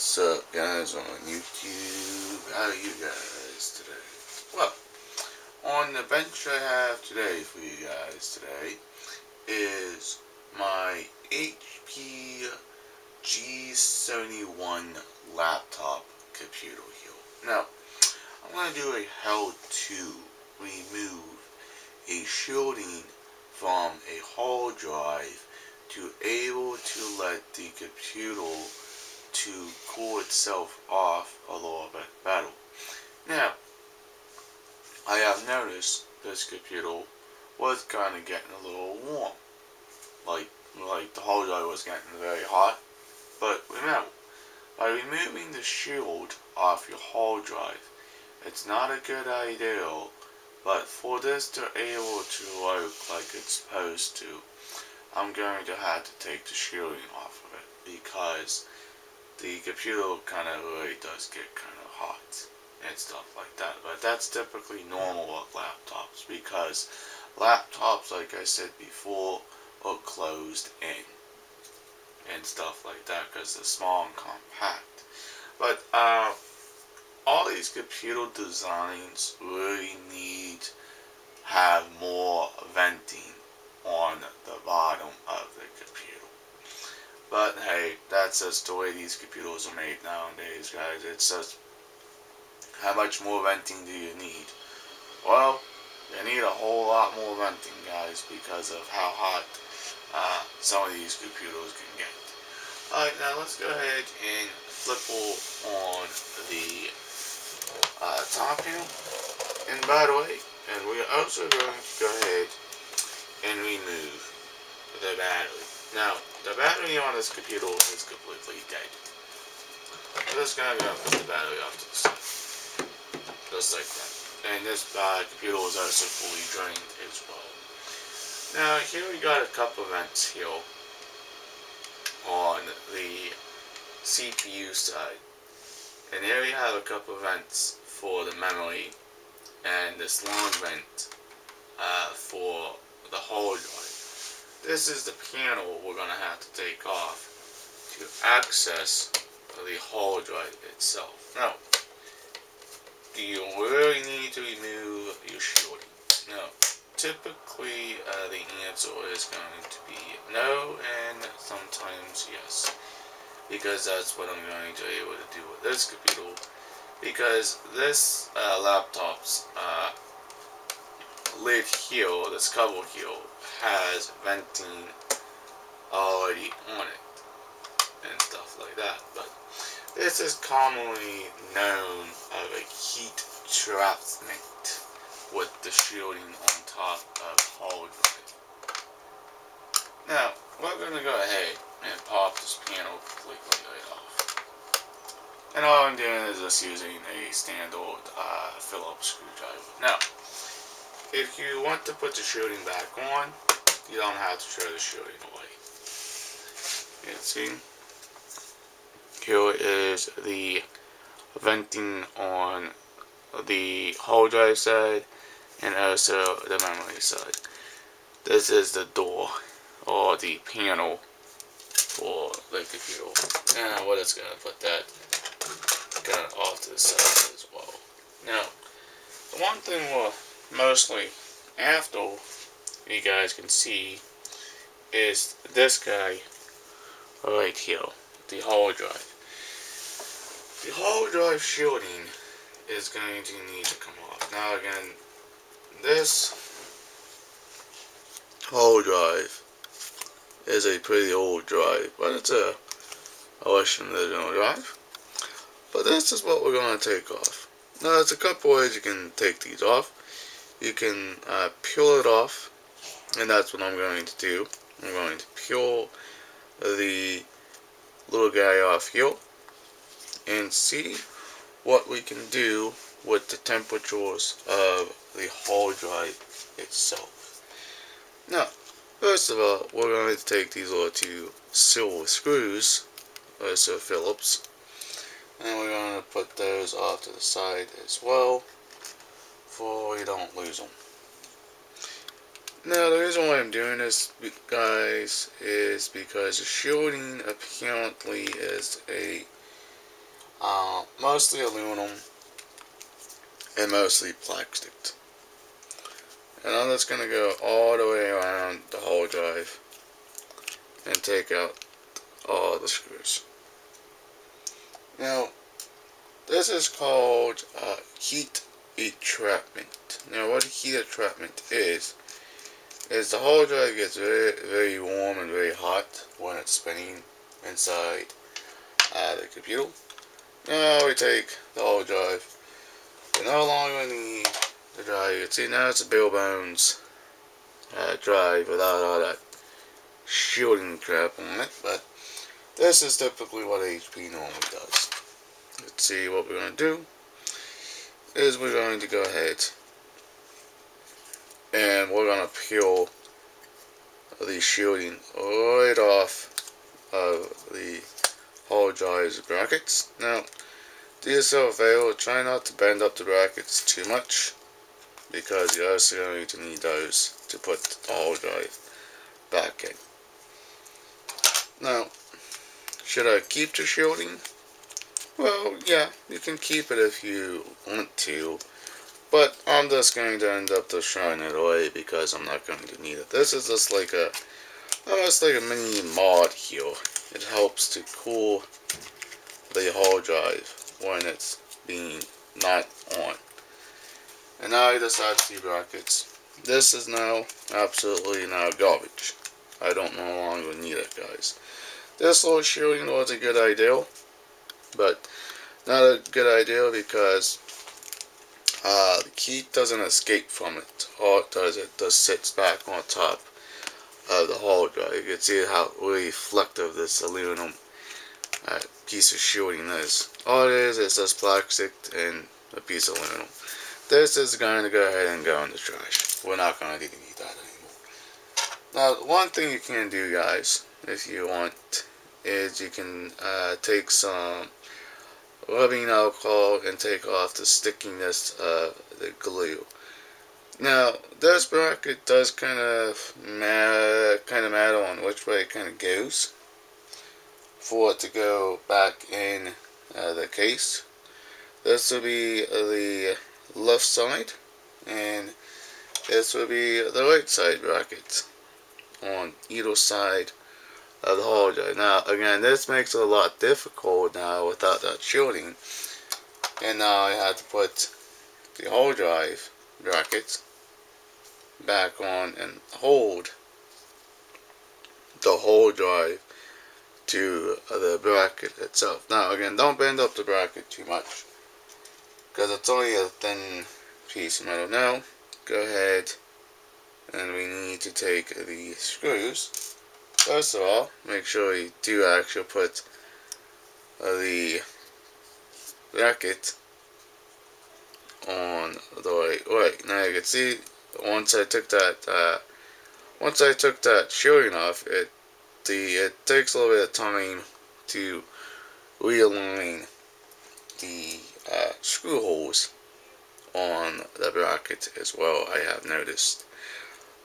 What's up, guys, on YouTube? How are you guys today? Well, on the bench I have today for you guys today is my HP G71 laptop computer here. Now, I'm going to do a how to remove a shielding from a hard drive to able to let the computer to cool itself off a little bit better. Now, I have noticed this computer was kind of getting a little warm. Like the hard drive was getting very hot. But remember, by removing the shield off your hard drive, it's not a good idea, but for this to able to work like it's supposed to, I'm going to have to take the shielding off of it because the computer kind of really does get kind of hot and stuff like that. But that's typically normal with laptops because laptops, like I said before, are closed in and stuff like that because they're small and compact. But all these computer designs really need have more venting on the bottom of the computer. But hey, that's just the way these computers are made nowadays, guys. It's just, how much more venting do you need? Well, you need a whole lot more venting, guys, because of how hot some of these computers can get. Alright, now let's go ahead and flip on the top here. And by the way, and we are also going to go ahead and remove the battery. Now, the battery on this computer is completely dead. I'm just going to put the battery off to the side. Just like that. And this computer is also fully drained as well. Now, here we got a couple vents here on the CPU side. And here we have a couple vents for the memory and this long vent for the hard drive. This is the panel we're going to have to take off to access the hard drive itself. Now, do you really need to remove your shielding? No. Typically, the answer is going to be no, and sometimes yes. Because that's what I'm going to be able to do with this computer. Because this laptop's lid here, this cover here, has venting already on it and stuff like that. But this is commonly known as a heat entrapment with the shielding on top of hard drive. Now, we're going to go ahead and pop this panel completely right off. And all I'm doing is just using a standard Phillips screwdriver. Now, if you want to put the shielding back on, you don't have to throw the shielding away. You can see, here is the venting on the hard drive side and also the memory side. This is the door or the panel for the computer. And we're just going to put that kind of off to the side as well. Now, the one thing we're mostly after, you guys can see, is this guy right here, the hard drive. The hard drive shielding is going to need to come off. Now again, this hard drive is a pretty old drive, but it's a Russian original drive. But this is what we're going to take off. Now, there's a couple ways you can take these off. You can peel it off, and that's what I'm going to do. I'm going to peel the little guy off here and see what we can do with the temperatures of the hard drive itself. Now, first of all, we're going to take these little two silver screws, also Phillips, and we're going to put those off to the side as well, for we don't lose them. Now, the reason why I'm doing this, guys, is because the shielding apparently is a mostly aluminum and mostly plastic. And I'm just going to go all the way around the hard drive and take out all the screws. Now, this is called heat entrapment. Now, what heat entrapment is the hard drive gets very, very warm and very hot when it's spinning inside the computer. Now we take the hard drive. We no longer need the drive. You can see now it's a bare bones drive without all that shielding crap on it, but this is typically what HP normally does. Let's see what we're going to do is we're going to go ahead and we're going to peel the shielding right off of the hard drive's brackets. Now, do yourself a favor, try not to bend up the brackets too much because you're also going to need those to put the hard drive back in. Now, should I keep the shielding? Well, yeah, you can keep it if you want to, but I'm just going to end up just throwing it away because I'm not going to need it. This is just like almost like a mini mod here. It helps to cool the hard drive when it's being not on. And now I just add 2 brackets. This is now absolutely now garbage. I don't no longer need it, guys. This little shielding was a good idea, but not a good idea because the heat doesn't escape from it. All it does, it just sits back on top of the hard drive. You can see how really reflective this aluminum piece of shielding is. All it is just plastic and a piece of aluminum. This is going to go ahead and go in the trash. We're not going to need that anymore. Now, one thing you can do, guys, if you want, is you can take some rubbing alcohol and take off the stickiness of the glue. Now, this bracket does kind of matter on which way it kind of goes for it to go back in the case. This will be the left side, and this will be the right side bracket on either side of the hard drive. Now, again, this makes it a lot difficult now without that shielding. And now I have to put the hard drive bracket back on and hold the hard drive to the bracket itself. Now, again, don't bend up the bracket too much because it's only a thin piece of metal. Now, go ahead and we need to take the screws. First of all, make sure you do actually put the bracket on the right way. Now you can see once I took that shielding off, it takes a little bit of time to realign the screw holes on the bracket as well, I have noticed.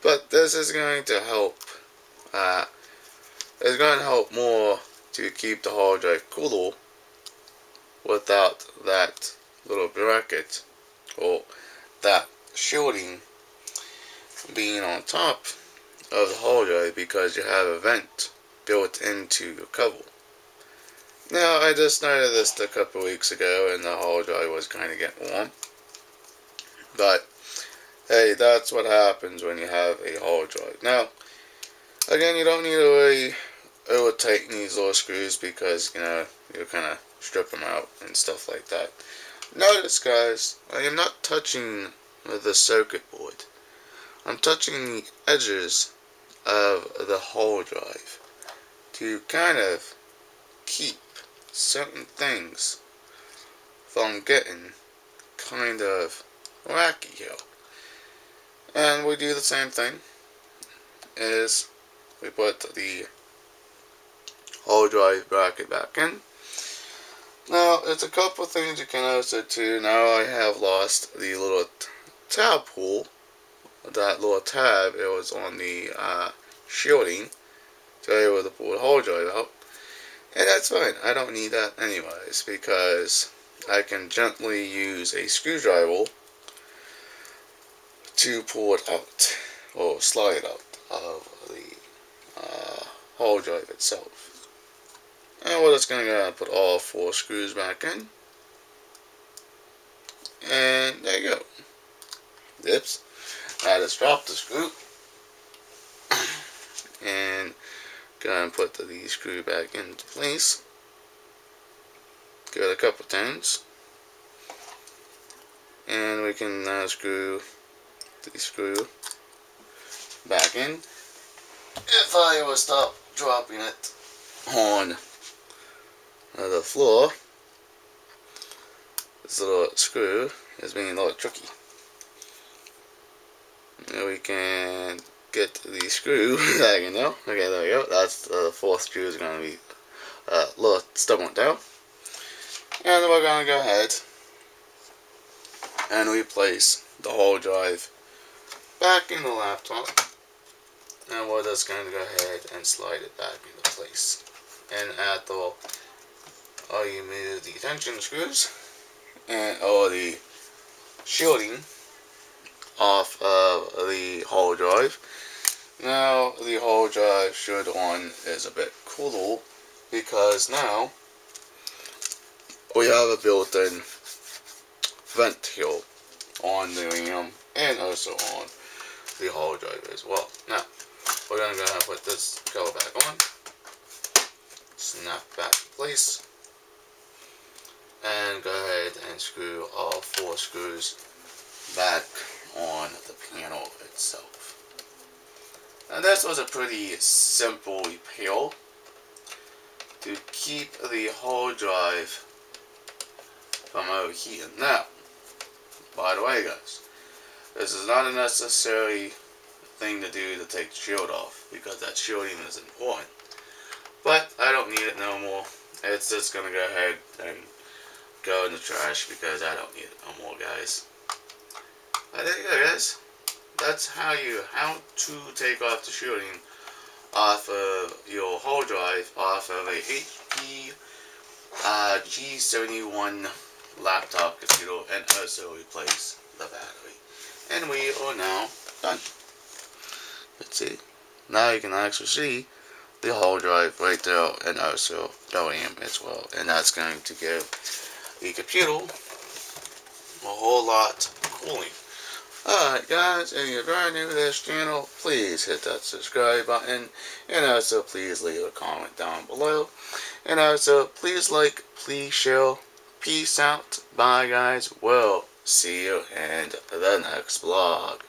But this is going to help. It's going to help more to keep the hard drive cooler without that little bracket or that shielding being on top of the hard drive because you have a vent built into your cover. Now, I just started this a couple weeks ago and the hard drive was kind of getting warm. But, hey, that's what happens when you have a hard drive. Now, again, you don't need to really over tighten these little screws because, you know, you kind of strip them out and stuff like that. Notice, guys, I am not touching the circuit board. I'm touching the edges of the hard drive to kind of keep certain things from getting kind of wacky here. And we do the same thing is we put the hard drive bracket back in. Now, it's a couple things you can also do. Now I have lost the little tab pull. That little tab, it was on the shielding to be able to pull the hard drive out. And that's fine. I don't need that anyways, because I can gently use a screwdriver to pull it out, or slide it out of the hard drive itself. And we're just going to put all 4 screws back in. And there you go. Oops. I just dropped the screw. And go and put the screw back into place. Give it a couple turns. And we can now screw the screw back in. If I will stop dropping it on the floor, this little screw is being a little tricky. And we can get the screw back in there. Okay, there we go. That's the 4th screw is going to be a little stubborn down. And we're going to go ahead and replace the hard drive back in the laptop. And we're just going to go ahead and slide it back into place. And after you remove the tension screws and or the shielding off of the hard drive, now the hard drive should run is a bit cooler, because now we have a built-in vent here on the RAM and also on the hard drive as well. Now we're going to go ahead and put this cover back on, snap back in place, and go ahead and screw all 4 screws back on the panel itself. And this was a pretty simple repair to keep the hard drive from overheating. Now, by the way guys, this is not a necessary thing to do to take the shield off, because that shielding is important. But I don't need it no more. It's just going to go ahead and go in the trash, because I don't need it no more, guys. But there you go, guys. That's how to take off the shielding off of your hard drive off of a HP G71 laptop computer, and also replace the battery. And we are now done. Let's see. Now you can actually see the hard drive right there, and also the RAM as well. And that's going to give the computer a whole lot cooling. Alright guys, if you're brand new to this channel, please hit that subscribe button, and also please leave a comment down below, and also please like, please share. Peace out. Bye guys. We'll see you in the next vlog.